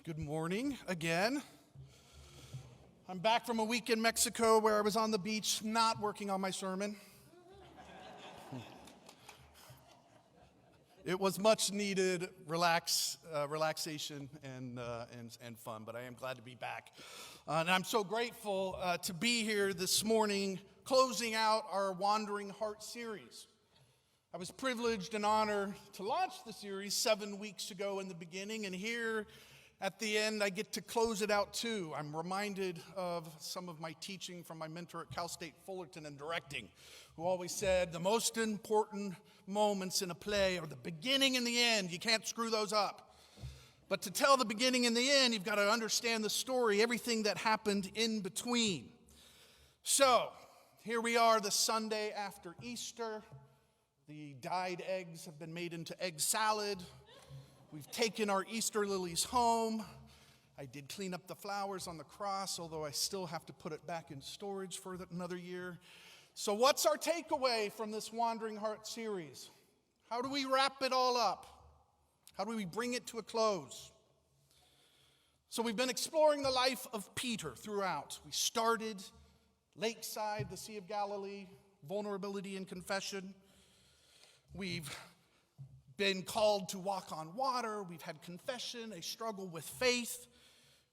Good morning again. I'm back from a week in Mexico where I was on the beach not working on my sermon. It was much needed relaxation and fun, but I am glad to be back. And I'm so grateful to be here this morning, closing out our Wandering Heart series. I was privileged and honored to launch the series 7 weeks ago in the beginning, and here at the end I get to close it out too. I'm reminded of some of my teaching from my mentor at Cal State Fullerton in directing, who always said the most important moments in a play are the beginning and the end. You can't screw those up. But to tell the beginning and the end, you've got to understand the story, everything that happened in between. So, here we are the Sunday after Easter. The dyed eggs have been made into egg salad. We've taken our Easter lilies home. I did clean up the flowers on the cross, although I still have to put it back in storage for another year. So what's our takeaway from this Wandering Heart series? How do we wrap it all up? How do we bring it to a close? So we've been exploring the life of Peter throughout. We started Lakeside, the Sea of Galilee, vulnerability and confession. We've been called to walk on water. We've had confession, a struggle with faith,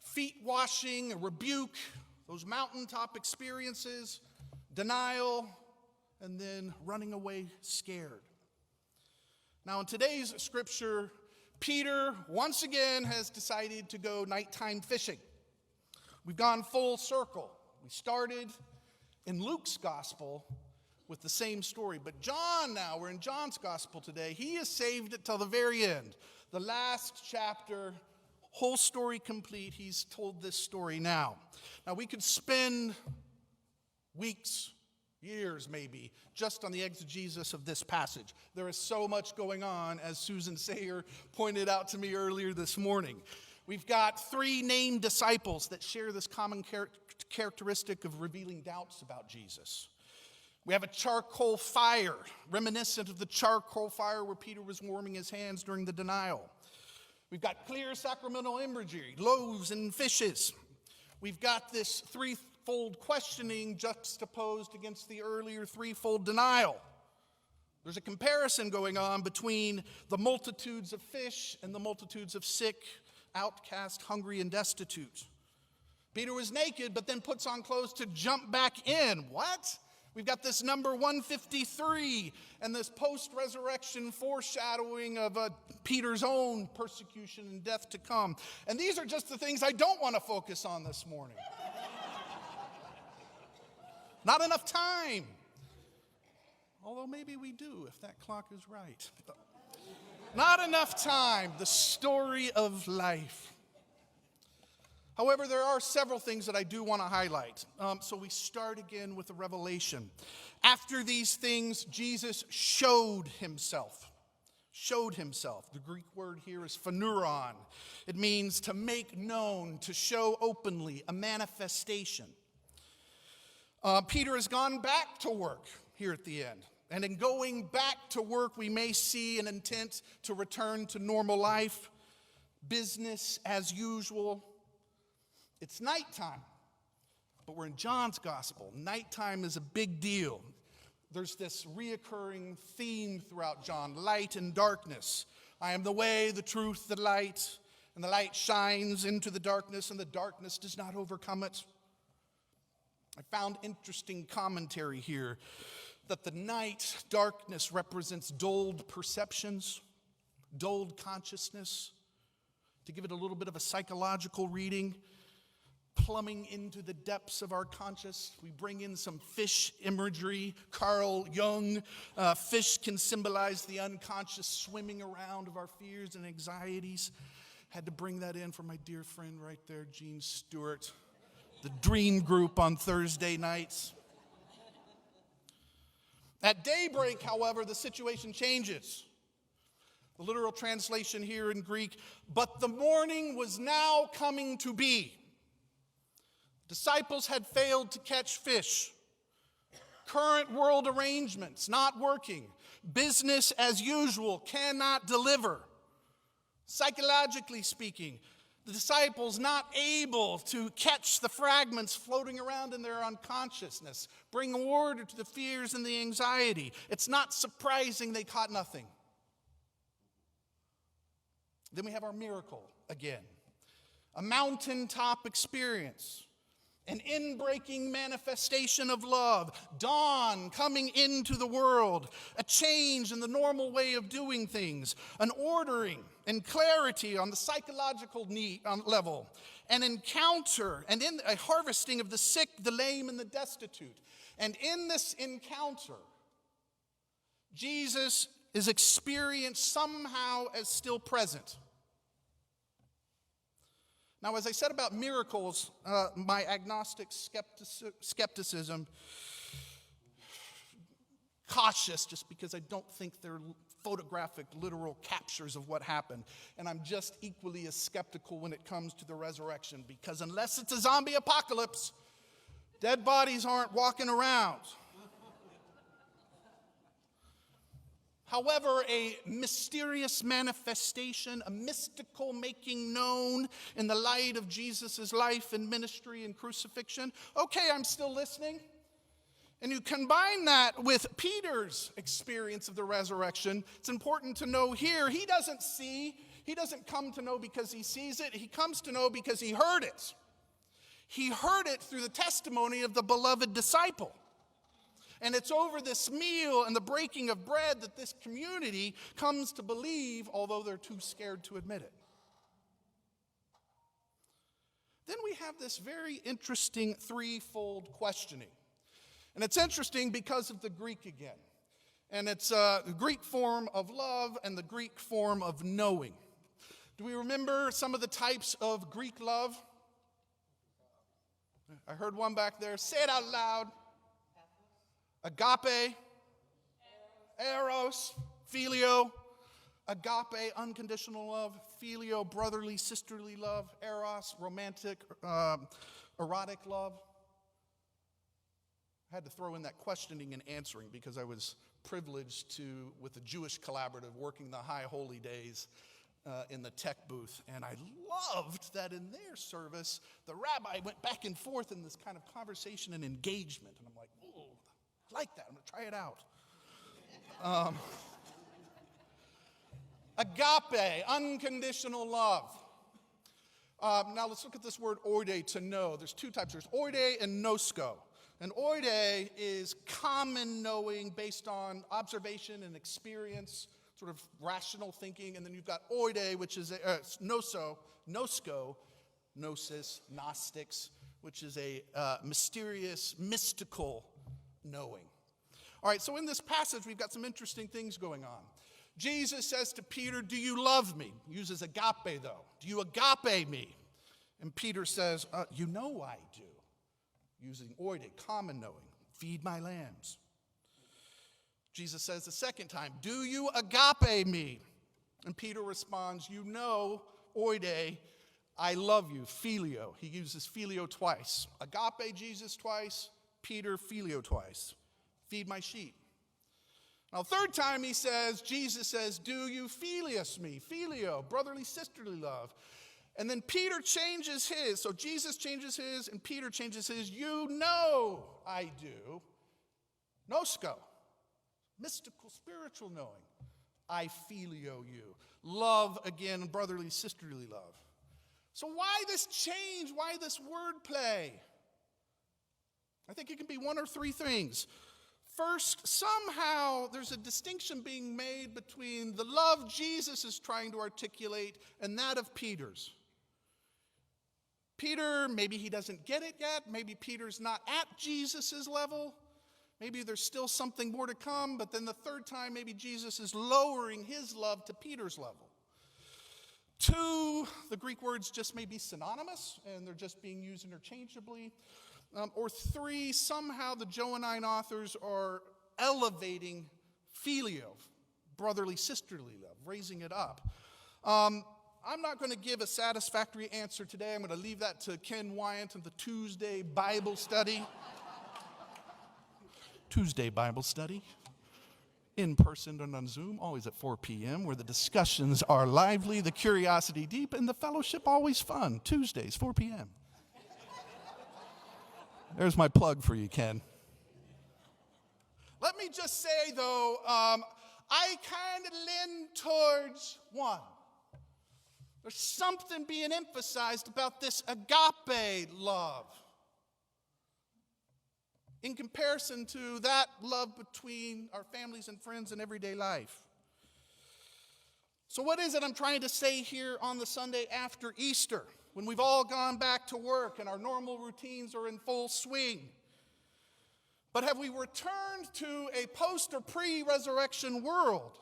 feet washing, a rebuke, those mountaintop experiences, denial, and then running away scared. Now in today's scripture, Peter once again has decided to go nighttime fishing. We've gone full circle. We started in Luke's gospel with the same story. But John now, we're in John's gospel today. He has saved it till the very end. The last chapter, whole story complete. He's told this story now. Now we could spend weeks, years maybe, just on the exegesis of this passage. There is so much going on, as Susan Sayer pointed out to me earlier this morning. We've got 3 named disciples that share this common characteristic of revealing doubts about Jesus. We have a charcoal fire, reminiscent of the charcoal fire where Peter was warming his hands during the denial. We've got clear sacramental imagery, loaves and fishes. We've got this threefold questioning juxtaposed against the earlier threefold denial. There's a comparison going on between the multitudes of fish and the multitudes of sick, outcast, hungry, and destitute. Peter was naked, but then puts on clothes to jump back in. What? We've got this number 153 and this post-resurrection foreshadowing of Peter's own persecution and death to come. And these are just the things I don't want to focus on this morning. Not enough time. Although maybe we do if that clock is right. Not enough time. The story of life. However, there are several things that I do want to highlight. So we start again with a revelation. After these things, Jesus showed himself. Showed himself. The Greek word here is phanuron. It means to make known, to show openly, a manifestation. Peter has gone back to work here at the end. And in going back to work, we may see an intent to return to normal life, business as usual. It's nighttime, but we're in John's gospel. Nighttime is a big deal. There's this reoccurring theme throughout John, light and darkness. I am the way, the truth, the light, and the light shines into the darkness, and the darkness does not overcome it. I found interesting commentary here that the night darkness represents dulled perceptions, dulled consciousness. To give it a little bit of a psychological reading, plumbing into the depths of our conscious, we bring in some fish imagery. Carl Jung, fish can symbolize the unconscious swimming around of our fears and anxieties. Had to bring that in for my dear friend right there, Gene Stewart. The dream group on Thursday nights. At daybreak, however, the situation changes. The literal translation here in Greek, but the morning was now coming to be. Disciples had failed to catch fish. Current world arrangements not working. Business as usual cannot deliver. Psychologically speaking, The disciples not able to catch the fragments floating around in their unconsciousness, bring order to the fears and the anxiety. It's not surprising they caught nothing. Then we have our miracle again. A mountaintop experience. An inbreaking manifestation of love. Dawn coming into the world. A change in the normal way of doing things. An ordering and clarity on the psychological level. An encounter and in a harvesting of the sick, the lame, and the destitute. And in this encounter, Jesus is experienced somehow as still present. Now, as I said about miracles, my agnostic skepticism, cautious just because I don't think they're photographic, literal captures of what happened. And I'm just equally as skeptical when it comes to the resurrection, because unless it's a zombie apocalypse, dead bodies aren't walking around. However, a mysterious manifestation, a mystical making known in the light of Jesus' life and ministry and crucifixion. Okay, I'm still listening. And you combine that with Peter's experience of the resurrection. It's important to know here, he doesn't come to know because he sees it. He comes to know because he heard it. He heard it through the testimony of the beloved disciple. And it's over this meal and the breaking of bread that this community comes to believe, although they're too scared to admit it. Then we have this very interesting threefold questioning. And it's interesting because of the Greek again. And it's the Greek form of love and the Greek form of knowing. Do we remember some of the types of Greek love? I heard one back there. Say it out loud. Agape, eros, phileo. Agape, unconditional love. Phileo, brotherly, sisterly love. Eros, romantic, erotic love. I had to throw in that questioning and answering because I was privileged to, with the Jewish Collaborative, working the High Holy Days in the tech booth. And I loved that in their service, the rabbi went back and forth in this kind of conversation and engagement. And I'm like, ooh, I like that. I'm going to try it out. Agape, unconditional love. Now let's look at this word oide, to know. There's two types. There's oide and nosko. And oide is common knowing based on observation and experience, sort of rational thinking. And then you've got oide, which is nosko, gnosis, gnostics, which is a mysterious, mystical knowing. All right, so in this passage, we've got some interesting things going on. Jesus says to Peter, do you love me? He uses agape, though. Do you agape me? And Peter says, you know I do. Using oide, common knowing. Feed my lambs. Jesus says the second time, do you agape me? And Peter responds, you know, oide, I love you, phileo. He uses phileo twice. Agape Jesus twice, Peter phileo twice. Feed my sheep. Now, third time Jesus says, do you philios me? Phileo, brotherly, sisterly love. And then Peter changes his. So Jesus changes his and Peter changes his. You know I do. Nosko, mystical, spiritual knowing. I phileo you. Love, again, brotherly, sisterly love. So why this change? Why this wordplay? I think it can be one or three things. First, somehow there's a distinction being made between the love Jesus is trying to articulate and that of Peter's. Peter, maybe he doesn't get it yet. Maybe Peter's not at Jesus' level. Maybe there's still something more to come. But then the third time, maybe Jesus is lowering his love to Peter's level. Two, the Greek words just may be synonymous, and they're just being used interchangeably. Or three, somehow the Johannine authors are elevating phileo, brotherly, sisterly love, raising it up. I'm not going to give a satisfactory answer today. I'm going to leave that to Ken Wyant and the Tuesday Bible study. Tuesday Bible study. in person and on Zoom, always at 4 p.m., where the discussions are lively, the curiosity deep, and the fellowship always fun. Tuesdays, 4 p.m. There's my plug for you, Ken. Let me just say, though, I kind of lean towards one. There's something being emphasized about this agape love in comparison to that love between our families and friends in everyday life. So what is it I'm trying to say here on the Sunday after Easter, when we've all gone back to work and our normal routines are in full swing? But have we returned to a post or pre-resurrection world?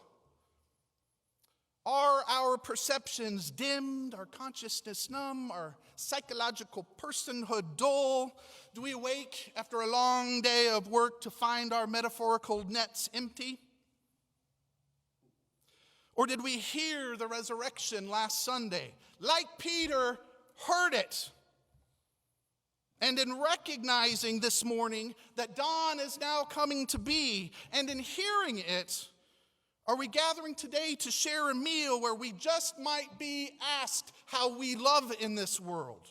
Are our perceptions dimmed, our consciousness numb, our psychological personhood dull? Do we awake after a long day of work to find our metaphorical nets empty? Or did we hear the resurrection last Sunday, like Peter heard it? And in recognizing this morning that dawn is now coming to be, and in hearing it, are we gathering today to share a meal where we just might be asked how we love in this world?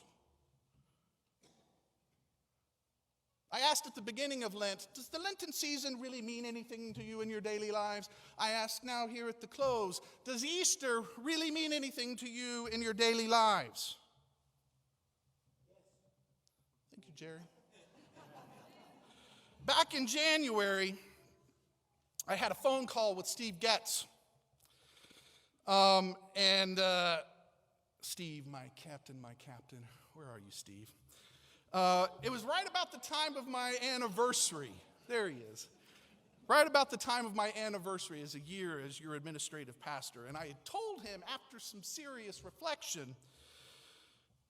I asked at the beginning of Lent, does the Lenten season really mean anything to you in your daily lives? I ask now here at the close, does Easter really mean anything to you in your daily lives? Thank you, Jerry. Back in January, I had a phone call with Steve Getz. Steve, my captain, where are you, Steve? It was right about the time of my anniversary. There he is. Right about the time of my anniversary as a year as your administrative pastor. And I had told him, after some serious reflection,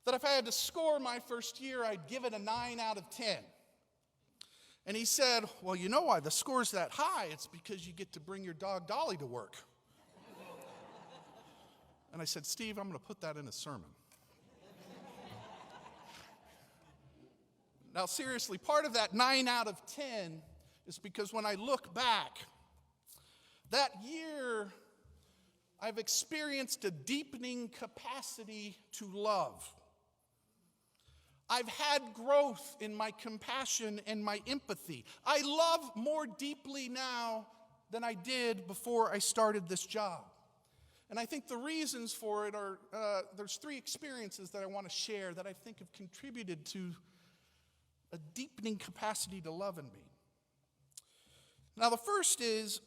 that if I had to score my first year, I'd give it a 9 out of 10. And he said, well, you know why the score's that high? It's because you get to bring your dog Dolly to work. And I said, Steve, I'm going to put that in a sermon. Now, seriously, part of that 9 out of 10 is because when I look back, that year I've experienced a deepening capacity to love. I've had growth in my compassion and my empathy. I love more deeply now than I did before I started this job. And I think the reasons for it are, there's 3 experiences that I want to share that I think have contributed to a deepening capacity to love in me. Now, the first is,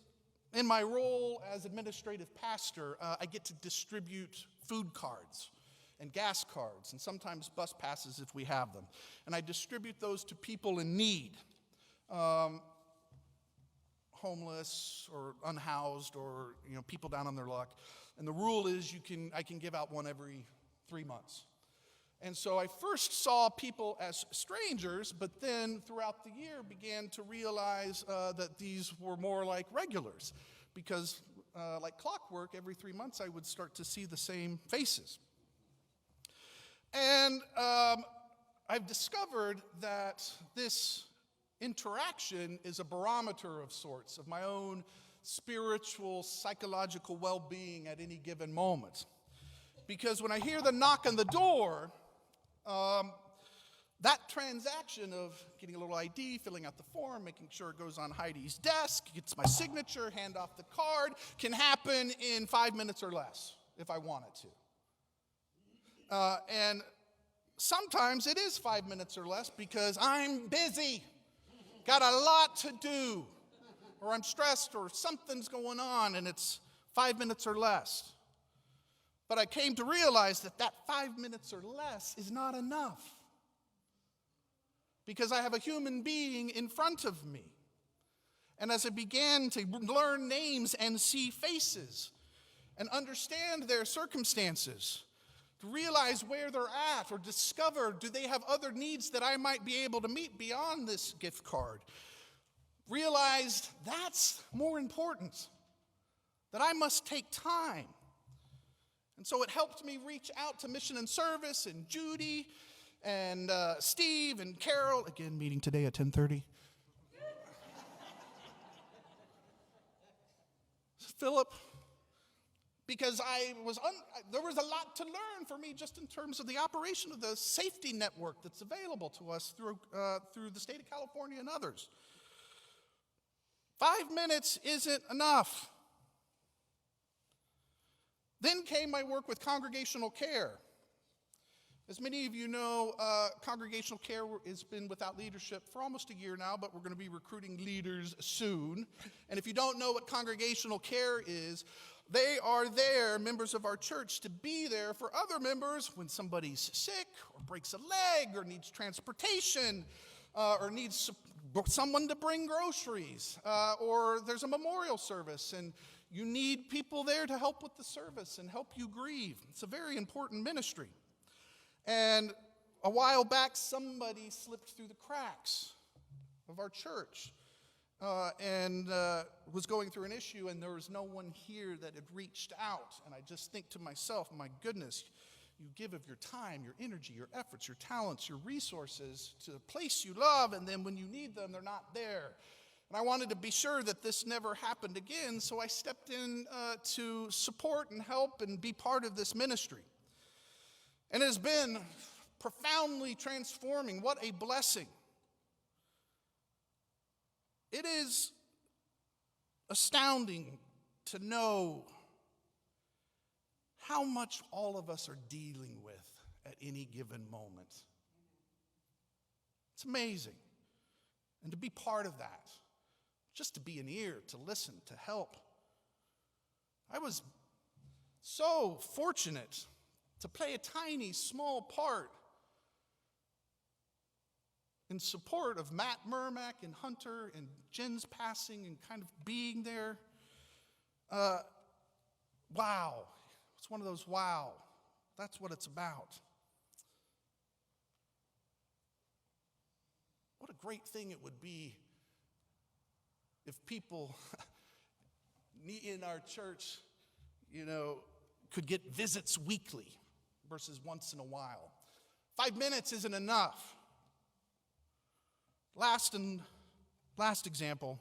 in my role as administrative pastor, I get to distribute food cards and gas cards, and sometimes bus passes if we have them. And I distribute those to people in need, homeless or unhoused, or people down on their luck. And the rule is I can give out one every 3 months. And so I first saw people as strangers, but then throughout the year began to realize that these were more like regulars, because like clockwork, every 3 months I would start to see the same faces. And I've discovered that this interaction is a barometer of sorts of my own spiritual, psychological well-being at any given moment. Because when I hear the knock on the door, that transaction of getting a little ID, filling out the form, making sure it goes on Heidi's desk, gets my signature, hand off the card, can happen in 5 minutes or less if I want it to. And sometimes it is 5 minutes or less because I'm busy, got a lot to do, or I'm stressed, or something's going on, and it's 5 minutes or less. But I came to realize that 5 minutes or less is not enough, because I have a human being in front of me. And as I began to learn names and see faces and understand their circumstances, to realize where they're at, or discover, do they have other needs that I might be able to meet beyond this gift card, realized that's more important, that I must take time. And so it helped me reach out to Mission and Service and Judy and Steve and Carol, again, meeting today at 10:30. Philip, because there was a lot to learn for me just in terms of the operation of the safety network that's available to us through the state of California and others. 5 minutes isn't enough. Then came my work with congregational care. As many of you know, congregational care has been without leadership for almost a year now, but we're going to be recruiting leaders soon. And if you don't know what congregational care is, they are there, members of our church, to be there for other members when somebody's sick or breaks a leg or needs transportation or needs someone to bring groceries or there's a memorial service and you need people there to help with the service and help you grieve. It's a very important ministry. And a while back, somebody slipped through the cracks of our church and was going through an issue, and there was no one here that had reached out. And I just think to myself, my goodness, you give of your time, your energy, your efforts, your talents, your resources to a place you love, and then when you need them, they're not there. And I wanted to be sure that this never happened again, so I stepped in to support and help and be part of this ministry. And it has been profoundly transforming. What a blessing. It is astounding to know how much all of us are dealing with at any given moment. It's amazing. And to be part of that, just to be an ear, to listen, to help. I was so fortunate to play a tiny, small part in support of Matt Murmack and Hunter and Jen's passing and kind of being there. Wow. It's one of those wow. That's what it's about. What a great thing it would be if people in our church, could get visits weekly versus once in a while. 5 minutes isn't enough. Last example,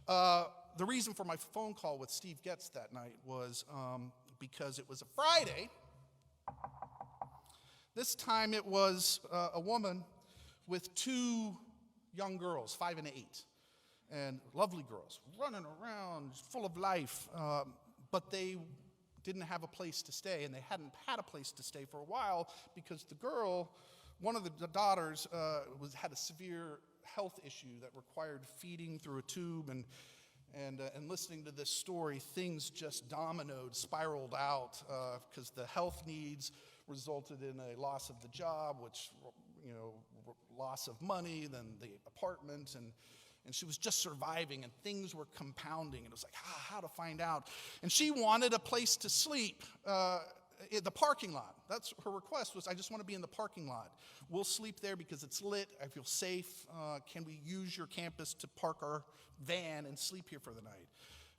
the reason for my phone call with Steve Getz that night was because it was a Friday. This time it was a woman with 2 young girls, 5 and 8, and lovely girls, running around, full of life, but they didn't have a place to stay, and they hadn't had a place to stay for a while because the girl, one of the daughters, had a severe health issue that required feeding through a tube, and listening to this story, things just spiraled out because the health needs resulted in a loss of the job, which, loss of money, then the apartment, and she was just surviving, and things were compounding, and it was like, how to find out. And she wanted a place to sleep in the parking lot. That's her request was, I just want to be in the parking lot. We'll sleep there because it's lit. I feel safe. Can we use your campus to park our van and sleep here for the night?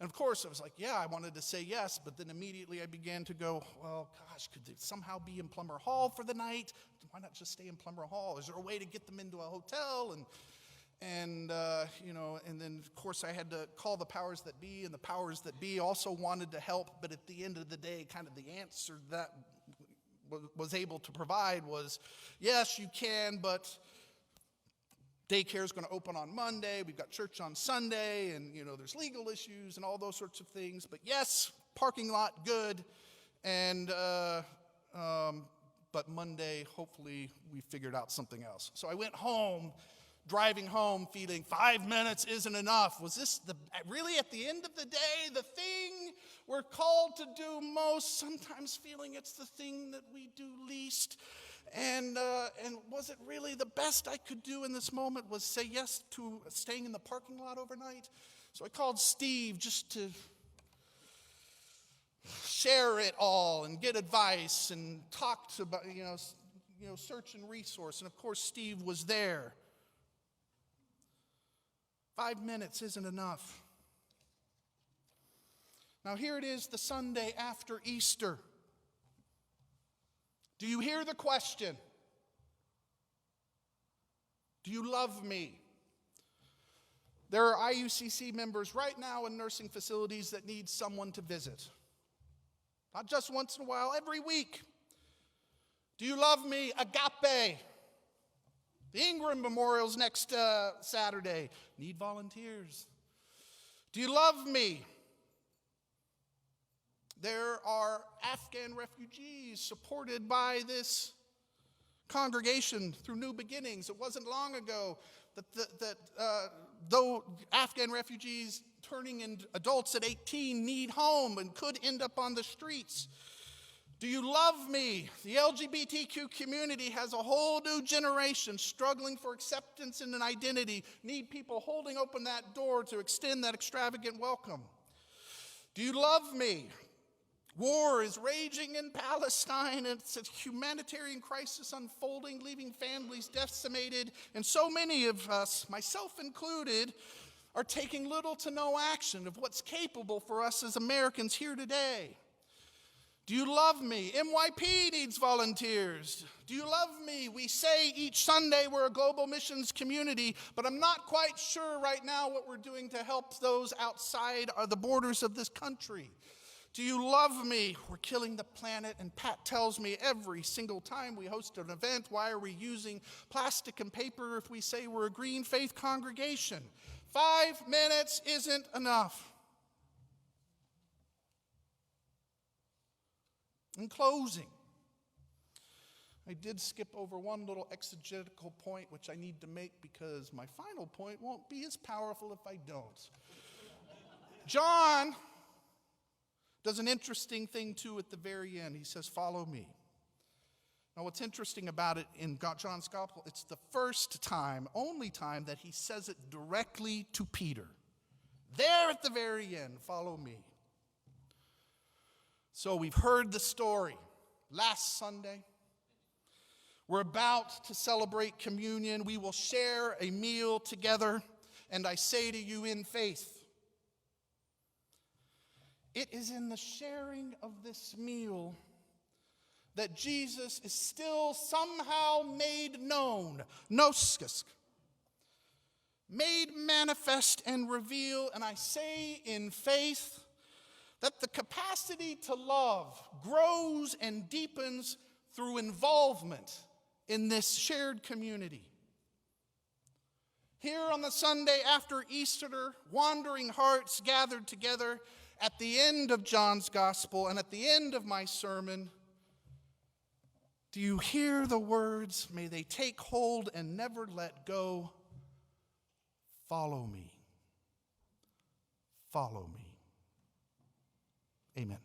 And of course, I was like, yeah, I wanted to say yes, but then immediately I began to go, well, gosh, could they somehow be in Plummer Hall for the night? Why not just stay in Plummer Hall? Is there a way to get them into a hotel? And then, of course, I had to call the powers that be, and the powers that be also wanted to help, but at the end of the day, kind of the answer that was able to provide was, yes, you can, but daycare is going to open on Monday, we've got church on Sunday, and, there's legal issues and all those sorts of things, but yes, parking lot, good, and but Monday, hopefully, we figured out something else. So I went home, driving home, feeling 5 minutes isn't enough. Was this really at the end of the day, the thing we're called to do most, sometimes feeling it's the thing that we do least? And was it really the best I could do in this moment was say yes to staying in the parking lot overnight? So I called Steve just to share it all and get advice and talk about, search and resource. And of course, Steve was there. 5 minutes isn't enough. Now here it is, the Sunday after Easter. Do you hear the question? Do you love me? There are IUCC members right now in nursing facilities that need someone to visit. Not just once in a while, every week. Do you love me? Agape. The Ingram Memorial's next Saturday. Need volunteers. Do you love me? There are Afghan refugees supported by this congregation through New Beginnings. It wasn't long ago that though Afghan refugees turning into adults at 18 need home and could end up on the streets. Do you love me? The LGBTQ community has a whole new generation struggling for acceptance and an identity, need people holding open that door to extend that extravagant welcome. Do you love me? War is raging in Palestine, and it's a humanitarian crisis unfolding, leaving families decimated, and so many of us, myself included, are taking little to no action of what's capable for us as Americans here today. Do you love me? MYP needs volunteers. Do you love me? We say each Sunday we're a global missions community, but I'm not quite sure right now what we're doing to help those outside the borders of this country. Do you love me? We're killing the planet, and Pat tells me every single time we host an event, why are we using plastic and paper if we say we're a green faith congregation? 5 minutes isn't enough. In closing, I did skip over one little exegetical point which I need to make because my final point won't be as powerful if I don't. John does an interesting thing too at the very end. He says, "Follow me." Now what's interesting about it in John's gospel, it's the first time, only time that he says it directly to Peter. There at the very end, "Follow me." So we've heard the story last Sunday. We're about to celebrate communion. We will share a meal together, and I say to you in faith, it is in the sharing of this meal that Jesus is still somehow made known, gnoskos, made manifest and revealed, and I say in faith that the capacity to love grows and deepens through involvement in this shared community. Here on the Sunday after Easter, wandering hearts gathered together at the end of John's gospel and at the end of my sermon. Do you hear the words, may they take hold and never let go? Follow me. Follow me. Amen.